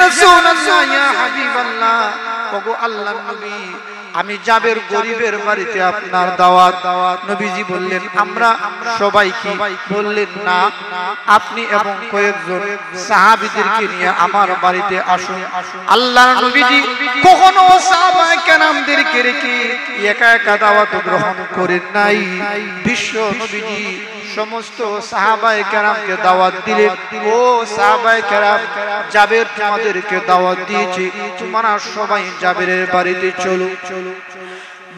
রাসূলুল্লাহ ইয়া হাবিবাল্লাহ ওগো আল্লাহর নবী আমি জাবের গরিবের বাড়িতে আপনার দাওয়াত। নবীজি বললেন আমরা সবাই কি? বললেন না, আপনি এবং কয়েকজন সাহাবীদেরকে নিয়ে আমার বাড়িতে আসুন। আল্লাহর নবীজি কখনো সাহাবায়ে কেরামদেরকে রেখে একা একা দাওয়াত গ্রহণ করেন নাই। বিশ্ব নবীজি সমস্ত সাহাবায়ে কেরামকে দাওয়াত দিলেন, ও সাহাবায়ে কেরাম জাবের তোমাদেরকে দাওয়াত দিয়েছে, তোমরা সবাই জাবেরের বাড়িতে চলো।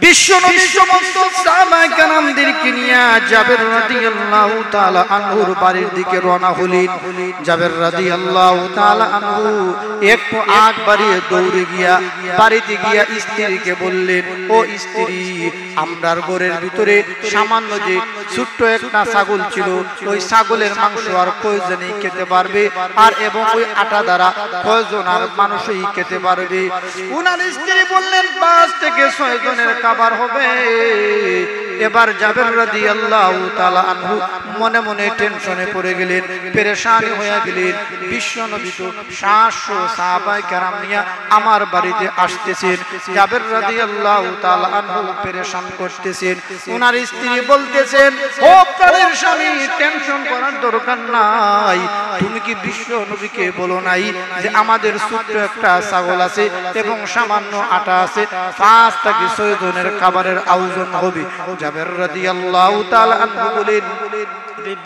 বিশ্ব নবী সমস্ত সাহাবায়ে কেরামদেরকে নিয়ে জাবের রাদিয়াল্লাহু তাআলা আনহুর বাড়ির দিকে রওনা হলেন। জাবের রাদিয়াল্লাহু তাআলা আনহু একটু আগ বাড়িয়ে দৌড়ে গিয়া বাড়িতে গিয়া স্ত্রীকে বললেন, ও স্ত্রী, আমরার ঘরের ভিতরে সামান্য যে ছোট্ট একটা ছাগল ছিল, ওই ছাগলের মাংস আর কয়জনই খেতে পারবে, আর এবং ওই আটা দ্বারা কয়জন আর মানুষই খেতে পারবে? উনার স্ত্রী বললেন 5 থেকে 6 জনের খাবার হবে। এবার জাবের রাদিয়াল্লাহু তাআলা আনহু মনে মনে টেনশনে পড়ে গেলেন, পেরেশান হয়ে গেলেন। বিশ্ব নবী তো 700 সাহাবায়ে কেরাম নিয়ে আমার বাড়িতে আসতেছেন, জাবের রাদিয়াল্লাহু তাআলা আনহু পেরেশান করতেছেন। ওনার স্ত্রী বলতেছেন, ও প্রাণের স্বামী, টেনশন করার দরকার নাই। তুমি কি বিশ্ব নবীকে বলো নাই যে আমাদের ছোট্ট একটা ছাগল আছে এবং সামান্য আটা আছে, 5 থেকে 6 জনের খাবারের আয়োজন হবে? জাবের রাদিয়াল্লাহু তাআলা আনহু বলেন,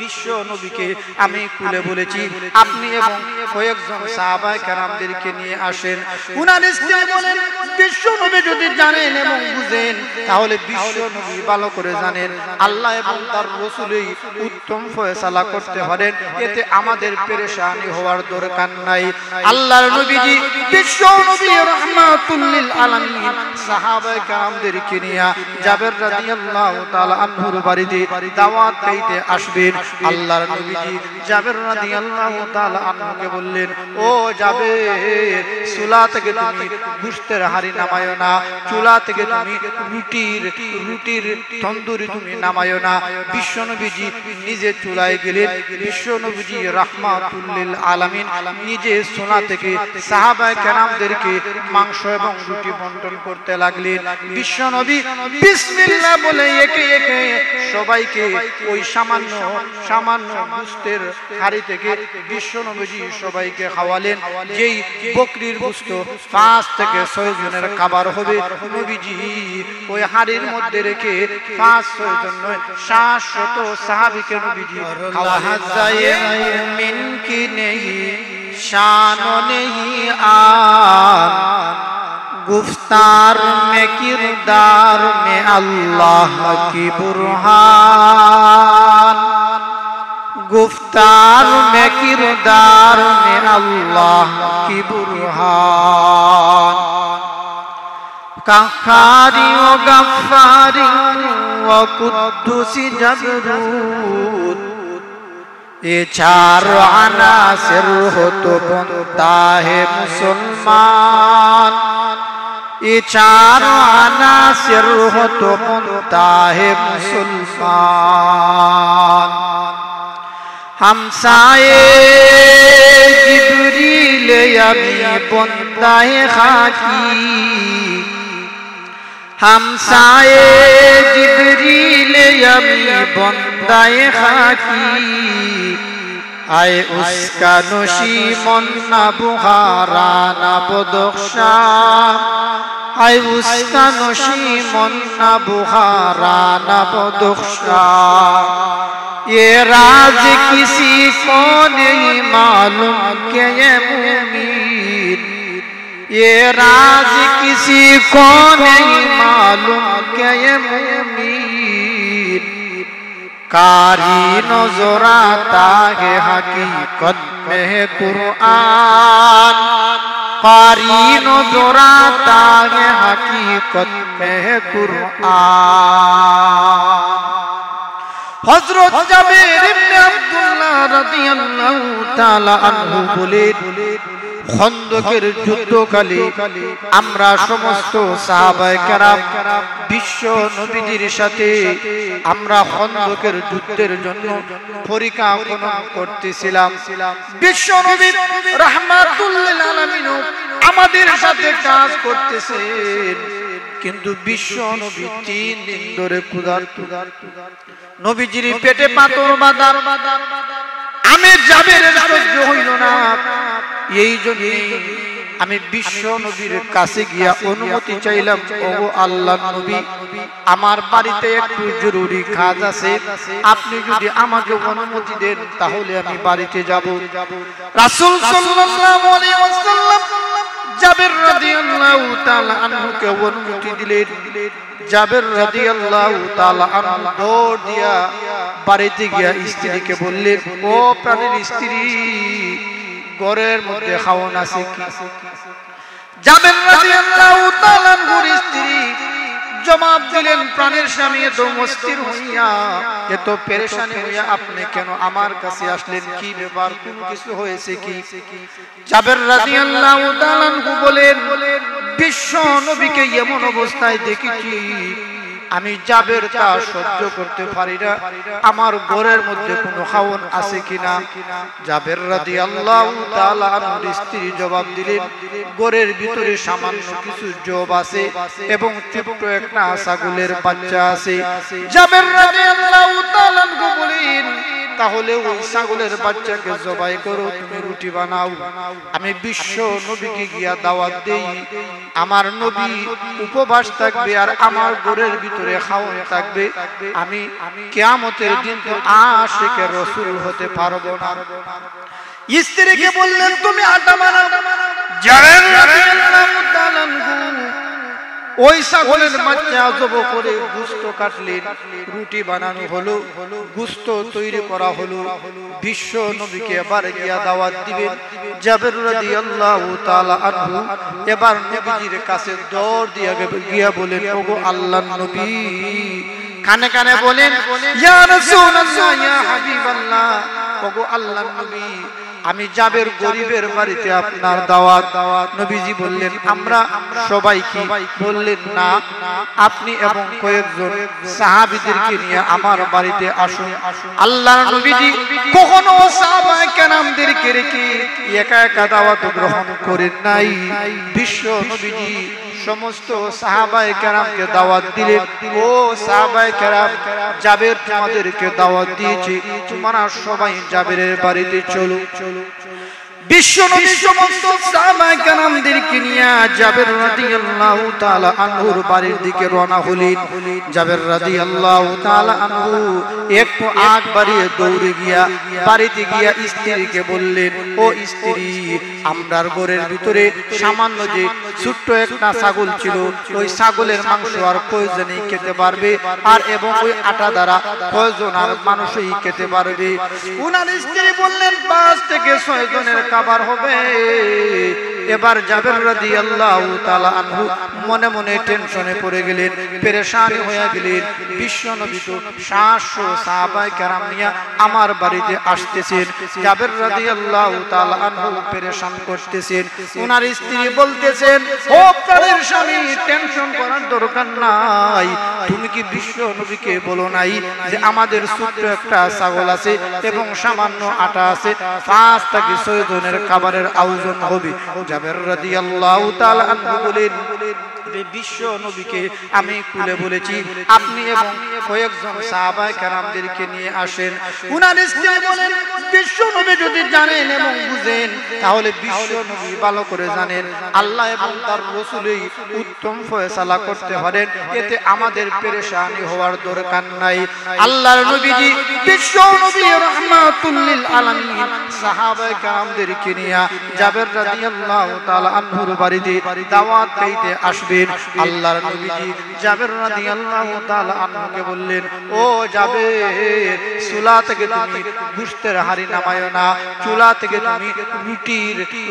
বিশ্ব নবীকে আমি খুলে বলেছি, আপনি এবং কয়েকজন সাহাবায়ে কেরামদেরকে নিয়ে আসেন। উনার স্ত্রী বলেন, বিশ্ব নবী যদি জানেন এবং বুঝেন, তাহলে বিশ্ব নবী ভালো করে জানেন আল্লাহ এবং তার রাসূলই উত্তম ফয়সালা করতে পারেন, এতে আমাদের পেরেশানি হওয়ার দরকার নাই। আল্লাহর নবীজি বিশ্ব নবী রাহমাতুল লিল আলামিন সাহাবায়ে কেরামদেরকে নিয়ে জাবের রাদিয়াল্লাহু তাআলা আনহুর বাড়িতে দাওয়াত পেতে আসবে। আল্লাহর নবীজি জাবের রাদিয়াল্লাহু তাআলা আনহুকে বললেন, ও জাবের, চুলা থেকে তুমি গোশতের হাড়ি নামায়ো না, চুলা থেকে তুমি রুটির তন্দুরি তুমি নামায়ো না। বিশ্ব নবীজি নিজে চুলায় গেলেন। বিশ্ব নবীজি রাহমাতুল লিল আলামিন নিজে চুলা থেকে সাহাবায়ে কেরামদেরকে মাংস এবং রুটি বন্টন করতে লাগলেন। বিশ্ব নবী বিসমিল্লাহ বলে একে একে সবাইকে ওই সামান্য গোশতের হাড়ি থেকে বিশ্ব নবীজি সবাইকে খাওয়ালেন। যেই বকরির গোশত 5 থেকে 6 জনের খাবার হবে, নবীজি ওই হাড়ির মধ্যে রেখে 5-6 জন নয় 700 সাহাবীকে নবীজি খাওয়ালেন। মুমিন কি নেই শান নেই আন, गुफ्तार में किरदार में अल्लाह की बुरहान, गुफ्तार में किरदार में अल्लाह की बुरहान। कहारी व गफ्फारी व कुद्दुसी जबरूत, ये 4 अनासिर हो तो बनता है मुसलमान, ये 4 अनासिर हो तो बनता है मुसलमान। हमसाए जिब्रील अभी बनता है खाकी, हमसाए जिब्रील अभी बनता है खाकी। आए उसका नशीमन न बुखारा न बदख्शा, आए उसका नशीमन न बुखारा न बदख्शा। ये राज किसी को नहीं मालूम कि ये मुमीन, ये राज किसी को नहीं मालूम कि ये मुमीन। कारी नजर आता है हकीकत में है कुरान, कारी नजर आता है हकीकत में है कुरान। हजरत जाबिर इब्ने अब्दुल्लाह রাদিয়াল্লাহু তাআলা আনহু বলেন, খন্দকের যুদ্ধকালে আমরা সমস্ত সাহাবায়ে কেরাম বিশ্ব নবীজির সাথে আমরা খন্দকের যুদ্ধের জন্য পরিকল্পনা করতেছিলাম। বিশ্ব নবী রাহমাতুল লিল আলামিন আমাদের সাথে কাজ করতেছেন, কিন্তু বিশ্ব নবী 3 দিন ধরে ক্ষুধার্ত। নবীজির পেটে পাথর বাঁধা। আমি জাবেরের সহ্য হইল না, এই জন্য আমি বিশ্ব নবীর কাছে গিয়া অনুমতি চাইলাম, ওগো আল্লাহর নবী, আমার বাড়িতে একটু জরুরি কাজ আছে, আপনি যদি আমাকে অনুমতি দেন তাহলে আমি বাড়িতে যাব। রাসূল সাল্লাল্লাহু আলাইহি ওয়াসাল্লাম জাবের রাদিয়াল্লাহু তাআলা আনহুকে অনুমতি দিলেন। জাবের রাদিয়াল্লাহু তাআলা আনহু দৌড় দিয়া বাড়িতে গিয়া স্ত্রীকে বললেন, ও প্রাণের স্ত্রী, ঘরের মধ্যে খাওন আছে কি? জাবের রাদিয়াল্লাহু তাআলা আনহুর স্ত্রী জবাব দিলেন, প্রাণের স্বামী এত মস্তির হইয়া, এত পেরেশানি হইয়া আপনি কেন আমার কাছে আসলেন? কি ব্যাপার, কোনো কিছু হয়েছে কি? জাবের রাদিয়াল্লাহু তাআলা আনহু বলেন, বিশ্ব নবীকে এমন অবস্থায় দেখেছি, আমি জাবের তা সহ্য করতে পারি না, আমার ঘরের মধ্যে কোনো খাওন আছে কিনা? জাবের রাদিয়াল্লাহু তাআলা আনহুর স্ত্রী জবাব দিলেন, ঘরের ভিতরে সামান্য কিছু জব আছে এবং ছোট্ট একটা ছাগলের বাচ্চা আছে। জাবের রাদিয়াল্লাহু তাআলা আনহু বলেন, তাহলে ওই ছাগলের বাচ্চাকে জবাই করো, তুমি রুটি বানাও, আমি বিশ্ব নবীকে গিয়া দাওয়াত দেই, আমার নবী উপবাস থাকবে আর আমার ঘরের ভিতরে খাওয়ান থাকবে, আমি কিয়ামতের দিন তো আশিকে রাসূল হতে পারবো না। স্ত্রীকে বললেন, তুমি আটা বানাও। জাবের রাদিয়াল্লাহু তাআলা আনহু ওই ছাগলের বাচ্চা জব করে গোশত কাটলেন, রুটি বানানো হলো, গোশত তৈরি করা হলো, বিশ্ব নবীকে এবার গিয়া দাওয়াত দিবেন। জাবের রাদিয়াল্লাহু তাআলা আনহু এবার নবীজির কাছে দৌড় দিয়া গিয়া বলেন, ওগো আল্লাহর নবী, কানে কানে বলেন, ইয়া রাসূলুল্লাহ, ইয়া হাবিবাল্লাহ, ওগো আল্লাহর নবী, আমি জাবের গরিবের বাড়িতে আপনার দাওয়াত। নবীজি বললেন, আমরা সবাই কি? বললেন, না, আপনি এবং কয়েকজন সাহাবীদেরকে নিয়ে আমার বাড়িতে আসুন। আল্লাহর নবীজি কখনো সাহাবায়ে কেরামদেরকে রেখে একা একা দাওয়াত গ্রহণ করেন নাই। বিশ্ব নবীজি সমস্ত সাহাবায়ে কেরামকে দাওয়াত দিলেন, ও সাহাবায়ে কেরাম, জাবের তোমাদেরকে দাওয়াত দিয়েছে, তোমরা সবাই জাবেরের বাড়িতে চলো। বিশ্ব নবী সমস্ত সাহাবায়ে কেরামদেরকে নিয়ে জাবের রাদিয়াল্লাহু তাআলা আনহুর বাড়ির দিকে রওনা হলেন। জাবের রাদিয়াল্লাহু তাআলা আনহু একটু আগ বাড়িয়ে দৌড়ে গিয়া বাড়িতে গিয়া স্ত্রীকে বললেন, ও স্ত্রী, আমরার ঘরের ভিতরে সামান্য যে ছোট্ট একটা ছাগল ছিল, ওই ছাগলের মাংস আর কয়জনই খেতে পারবে, আর এবং ওই আটা দ্বারা কয়জন আর মানুষই খেতে পারবে? উনার স্ত্রী বললেন, 5 থেকে 6 জনের খাবার হবে। এবার জাবের রাদিয়াল্লাহু তাআলা আনহু মনে মনে টেনশনে পড়ে গেলেন, পেরেশান হয়ে গেলেন। বিশ্ব নবী তো 700 সাহাবায়ে কেরাম নিয়ে আমার বাড়িতে আসতেছেন, জাবের রাদিয়াল্লাহু তাআলা আনহু পেরেশান করতেছেন। ওনার স্ত্রী বলতেছেন, ও প্রাণের স্বামী, টেনশন করার দরকার নাই, তুমি কি বিশ্ব নবীকে বলো নাই যে আমাদের ছোট্ট একটা ছাগল আছে এবং সামান্য আটা আছে, 5 থেকে 6 জনের খাবারের আয়োজন হবে? জাবের রাদিয়াল্লাহু তাআলা আনহু বলেন, বিশ্ব নবীকে আমি খুলে বলেছি, আপনি এবং কয়েকজন সাহাবায়ে কেরামদেরকে নিয়ে আসেন। উনার স্ত্রী বলেন, বিশ্ব নবী যদি জানেন এবং বুঝেন, তাহলে বিশ্ব নবী ভালো করে জানেন আল্লাহ এবং তার রাসূলই উত্তম ফয়সালা করতে পারেন, এতে আমাদের পেরেশানি হওয়ার দরকার নাই। আল্লাহর নবীজি বিশ্ব নবী রাহমাতুল লিল আলামিন সাহাবায়ে কেরামদেরকে নিয়ে জাবের রাদিয়াল্লাহু তাআলা আনহুর বাড়িতে দাওয়াত খাইতে আসবেন। আল্লাহর নবীজি জাবের রাদিয়াল্লাহু তাআলা আনহুকে বললেন, ও জাবের, চুলা থেকে তুমি গোশতের হাড়ি নামায়ো না, চুলা থেকে তুমি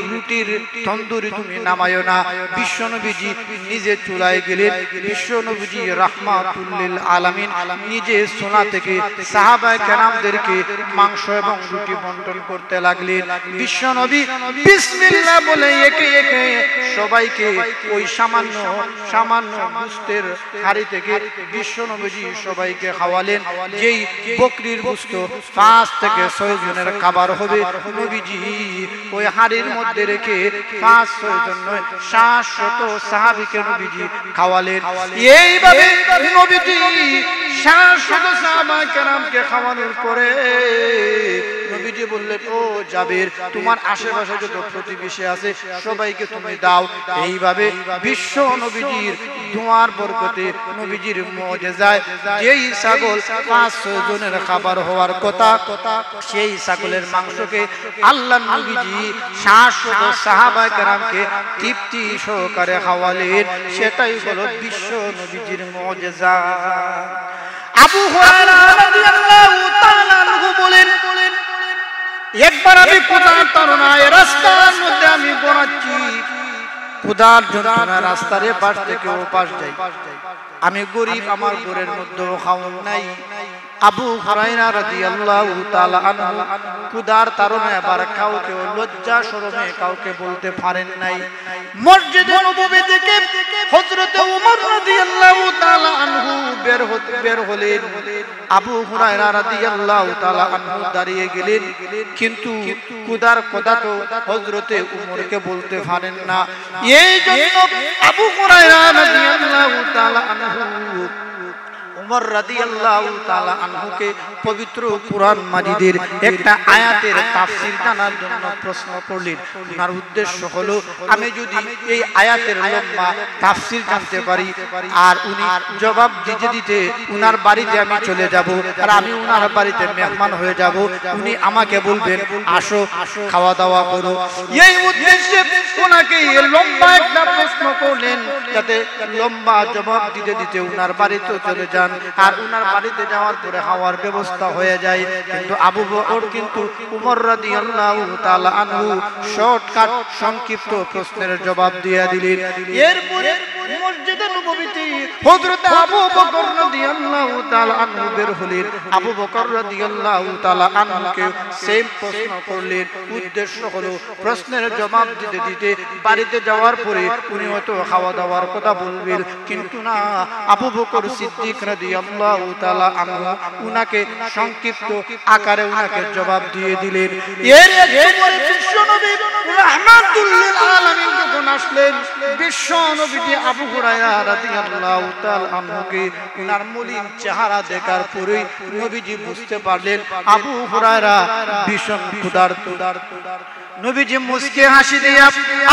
রুটির তন্দুরি তুমি নামায়ো না। বিশ্ব নবীজি নিজে চুলায় গেলেন। বিশ্ব নবীজি রাহমাতুল লিল আলামিন নিজে চুলা থেকে সাহাবায়ে কেরামদেরকে মাংস এবং রুটি বন্টন করতে লাগলেন। বিশ্ব নবী বিসমিল্লাহ বলে একে একে সবাইকে ওই সামান্য সামান্য গোশতের হাড়ি থেকে বিশ্ব নবীজি সবাইকে খাওয়ালেন। যেই বকরির গোশত 5 থেকে 6 জনের খাবার হবে, নবীজি ওই হাড়ির মধ্যে রেখে 5-6 জন নয় 700 সাহাবীকে নবীজি খাওয়ালেন। এইভাবে নবীজি 700 সাহাবা কেরামকে খাওয়ানোর পরে নবীজি বললেন, ও জাবের, তোমার আশেপাশে যত প্রতিবেশী আছে সবাইকে তুমি দাও। এইভাবে বিশ্ব নবীজির দোয়ার বরকতে, নবীজির মুজিজায় যেই ছাগল 500 জনের খাবার হওয়ার কথা, সেই ছাগলের মাংসকে আল্লাহ নবীজি 700 সাহাবা কেরামকে তৃপ্তি সহকারে খাওয়ালেন। সেটাই হলো বিশ্ব নবীজির মুজিজা। আবু হুরায়রা রাদিয়াল্লাহু তাআলা আনহু বলেন, একবার আমি ক্ষুধার তাড়নায় রাস্তার মধ্যে আমি বেড়াচ্ছি, ক্ষুধার যন্ত্রণা রাস্তার পাশ থেকে ও পাশ যাই, আমি গরিব, আমার ঘরের মধ্যে খাওন নাই। আবু হুরায়রা রাদিয়াল্লাহু তাআলা আনহু ক্ষুধার তাড়নায় আবার কাউকে লজ্জা শরমে কাউকে বলতে পারেন নাই। মসজিদে নববী থেকে হযরত ওমর রাদিয়াল্লাহু তাআলা আনহু বের হলেন। আবু হুরায়রা রাদিয়াল্লাহু তাআলা আনহু দাঁড়িয়ে গেলেন, কিন্তু ক্ষুধার কথা তো হযরতে ওমরকে বলতে পারেন না। এই জন্য আবু হুরায়রা রাদিয়াল্লাহু তাআলা আনহু ওমর রাদিয়াল্লাহু তাআলা আনহুকে পবিত্র কুরআন মাজিদের একটা আয়াতের তাফসীর জানার জন্য প্রশ্ন করলেন। ওনার উদ্দেশ্য হলো, আমি যদি এই আয়াতের লম্বা তাফসীর জানতে পারি আর উনি জবাব দিতে দিতে উনার বাড়িতে আমি চলে যাব, আর আমি উনার বাড়িতে মেহমান হয়ে যাব, উনি আমাকে বলবেন আসো খাওয়া দাওয়া করো। এই উদ্দেশ্যে ওনাকে লম্বা একটা প্রশ্ন করলেন, যাতে লম্বা জবাব দিতে দিতে উনার বাড়িতে চলে যান আর উনার বাড়িতে যাওয়ার পরে খাওয়ার ব্যবস্থা হয়ে যায়। কিন্তু আবু বকর কিন্তু ওমর রাদিয়াল্লাহু তাআলা আনহু শর্টকাট সংক্ষিপ্ত প্রশ্নের জবাব দিয়ে দিলেন। এরপরে মসজিদে নববীতে হযরত আবু বকর রাদিয়াল্লাহু তাআলা আনহু বের হলেন। আবু বকর রাদিয়াল্লাহু তাআলা আনহুকে সেম প্রশ্ন করলেন। উদ্দেশ্য হলো প্রশ্নের জবাব দিতে দিতে বাড়িতে যাওয়ার পরে উনি হয়তো খাওয়া দাওয়ার কথা বলবেন, কিন্তু না, আবু বকর সিদ্দিক রাদিয়াল্লাহু তাআলা আনহু উনাকে সংক্ষিপ্ত আকারে উনাকে জবাব দিয়ে দিলেন। এর পরে বিশ্ব নবী রাহমাতুল লিল আলামিন যখন আসলেন, বিশ্ব নবীজি আবু হুরায়রা রাদিয়াল্লাহু তাআলা আনহুকে উনার মলিন চেহারা দেখার পরে নবীজি বুঝতে পারলেন আবু হুরায়রা ভীষণ ক্ষুধার্ত। নবীজি মুস্কে হাসি দিয়ে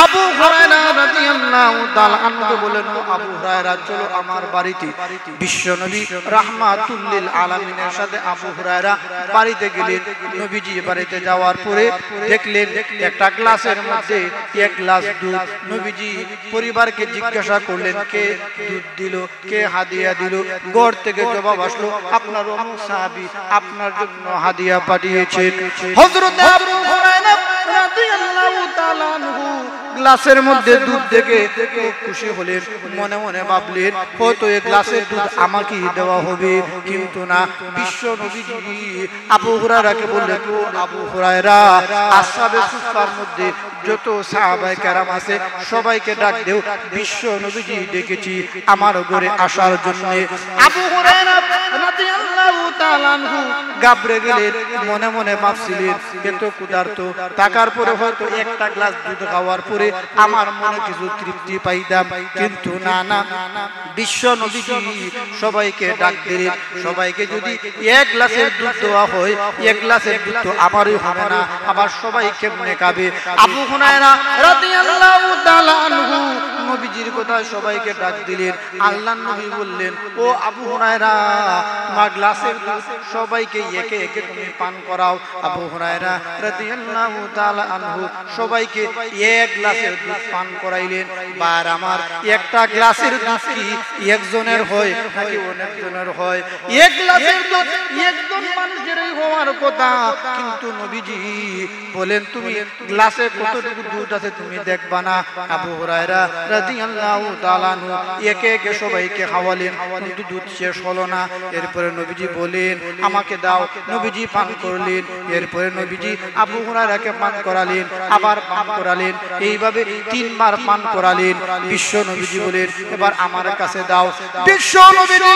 আবু হুরায়রা রাদিয়াল্লাহু তাআলা আনহুকে বলেন, আবু হুরায়রা চলো আমার বাড়িতে। বিশ্ব নবী রাহমাতুল লিল আলামিনের সাথে আবু হুরায়রা বাড়িতে গেলেন। নবীজি বাড়িতে যাওয়ার পরে দেখলেন একটা গ্লাসের মধ্যে 1 গ্লাস দুধ। নবীজি পরিবারকে জিজ্ঞাসা করলেন, কে দুধ দিল, কে হাদিয়া দিল? ঘর থেকে জবাব আসলো, আপনার অমুক সাহাবী আপনার জন্য হাদিয়া পাঠিয়েছেন। হযরত আবু হুরায়রা রাদিয়াল্লাহু তাআলা আনহু গ্লাসের মধ্যে দুধ দেখে খুব খুশি হলেন। মনে মনে ভাবলেন হয়তো এই গ্লাসের দুধ আমাকে দেওয়া হবে, কিন্তু না, বিশ্ব নবীজি আবু হুরায়রাকে বললেন, ও আবু হুরায়রা, আসহাবে সুফফার মধ্যে যত সাহাবায়ে কেরাম আছে সবাইকে ডাক দেও, বিশ্ব নবীজি ডেকেছি আমার ঘরে আসার জন্য। আবু হুরায়রা রাদিয়াল্লাহু তাআলা আনহু ঘাবড়ে গেলেন। মনে মনে ভাবছিলেন এত ক্ষুধার্ত, টাকার পরে হয়তো একটা গ্লাস দুধ খাওয়ার পরে আমার মনে কিছু তৃপ্তি পাইতাম, কিন্তু না না, বিশ্ব নবীজি সবাইকে ডাক দিলেন। সবাইকে যদি 1 গ্লাসের দুধ দেওয়া হয়, 1 গ্লাসের দুধ তো আমারই হবে না, আবার সবাই কেমনে খাবে? আবু হুরায়রা রাদিয়াল্লাহু তাআলা আনহু নবীজির কথা সবাইকে ডাক দিলেন। আল্লাহর নবী বললেন, ও আবু হুরায়রা, তোমার গ্লাসের দুধ সবাইকে একে একে তুমি পান করাও। আবু হুরায়রা রাদিয়াল্লাহু তাআলা আনহু সবাইকে 1 গ্লাসের দুধ পান করাইলেন। বার আমার, একটা গ্লাসের দুধ কি একজনের হয় নাকি অনেকজনের হয়? 1 গ্লাসের দুধ একজন মানুষেরই হওয়ার কথা, কিন্তু নবীজি বলেন তুমি গ্লাসে কতটুকু দুধ আছে তুমি দেখবা না? আবু হুরায়রা রাদিয়াল্লাহু রাদিয়াল্লাহু তাআলা আনহু একে একে সবাইকে খাওয়ালেন, কিন্তু দুধ শেষ হলো না। এরপরে নবীজি বলেন আমাকে দাও, নবীজি পান করলেন। এরপরে নবীজি আবু হুরায়রাকে পান করালেন, আবার পান করালেন, এইভাবে 3 বার পান করালেন। বিশ্ব নবীজি বলেন এবার আমার কাছে দাও। বিশ্ব নবীজি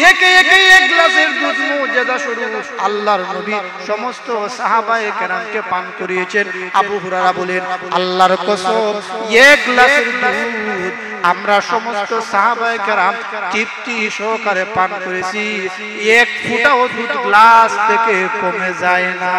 একে একে এক গ্লাসের দুধ মুজিজা স্বরূপ আল্লাহর নবী সমস্ত সাহাবায়ে কেরামকে পান করিয়েছেন। আবু হুরায়রা বলেন আল্লাহর কসম এক গ্লাসের দুধ আমরা সমস্ত সাহাবায়ে কেরাম তৃপ্তি সহকারে পান করেছি, এক ফোঁটাও দুধ গ্লাস থেকে কমে যায় না।